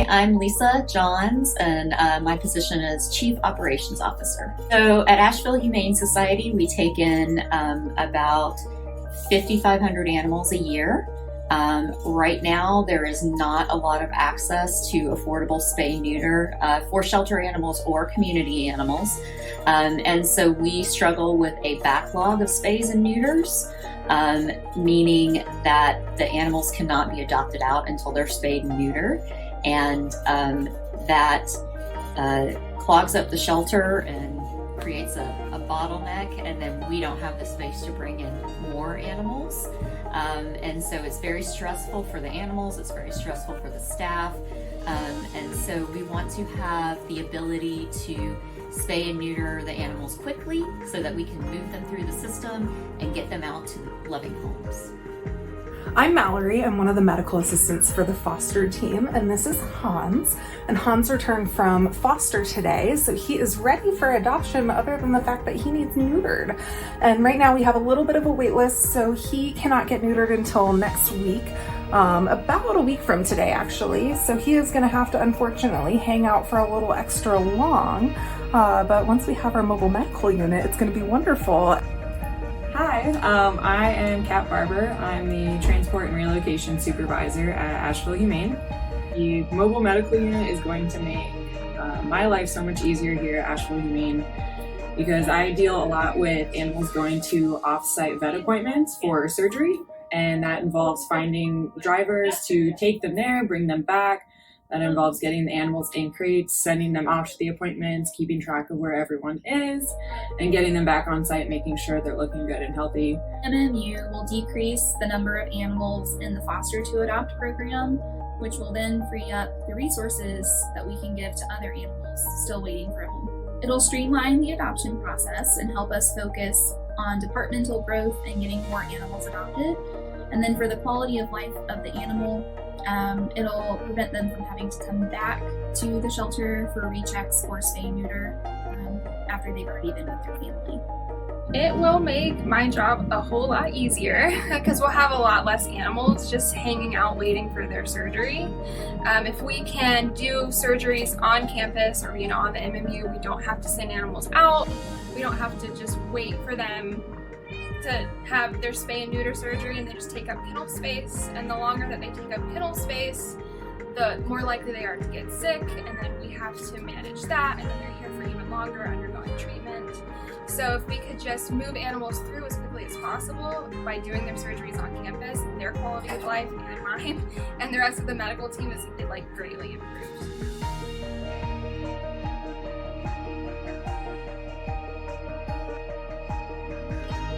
Hi, I'm Lisa Johns, and my position is Chief Operations Officer. So at Asheville Humane Society, we take in about 5,500 animals a year. Right now, there is not a lot of access to affordable spay-neuter for shelter animals or community animals. And so we struggle with a backlog of spays and neuters, meaning that the animals cannot be adopted out until they're spayed and neutered. And that clogs up the shelter and creates a bottleneck, and then we don't have the space to bring in more animals. And so it's very stressful for the animals, it's very stressful for the staff, and so we want to have the ability to spay and neuter the animals quickly so that we can move them through the system and get them out to loving homes. I'm Mallory. I'm one of the medical assistants for the foster team, and this is Hans. And Hans returned from foster today, so he is ready for adoption other than the fact that he needs neutered. And right now we have a little bit of a wait list, so he cannot get neutered until next week, about a week from today actually. So he is going to have to unfortunately hang out for a little extra long, but once we have our mobile medical unit, it's going to be wonderful. Hi, I am Kat Barber. I'm the Transport and Relocation Supervisor at Asheville Humane. The mobile medical unit is going to make my life so much easier here at Asheville Humane because I deal a lot with animals going to off-site vet appointments for surgery, and that involves finding drivers to take them there, bring them back. That involves getting the animals in crates, sending them off to the appointments, keeping track of where everyone is, and getting them back on site, making sure they're looking good and healthy. MMU will decrease the number of animals in the foster to adopt program, which will then free up the resources that we can give to other animals still waiting for a home. It'll streamline the adoption process and help us focus on departmental growth and getting more animals adopted. And then for the quality of life of the animal, it'll prevent them from having to come back to the shelter for rechecks or spay and neuter after they've already been with their family. It will make my job a whole lot easier because we'll have a lot less animals just hanging out waiting for their surgery. If we can do surgeries on campus or on the MMU, we don't have to send animals out. We don't have to just wait for them to have their spay and neuter surgery and they just take up kennel space, and the longer that they take up kennel space, the more likely they are to get sick, and then we have to manage that, and then they're here for even longer undergoing treatment. So if we could just move animals through as quickly as possible by doing their surgeries on campus, their quality of life and mine and the rest of the medical team is greatly improved.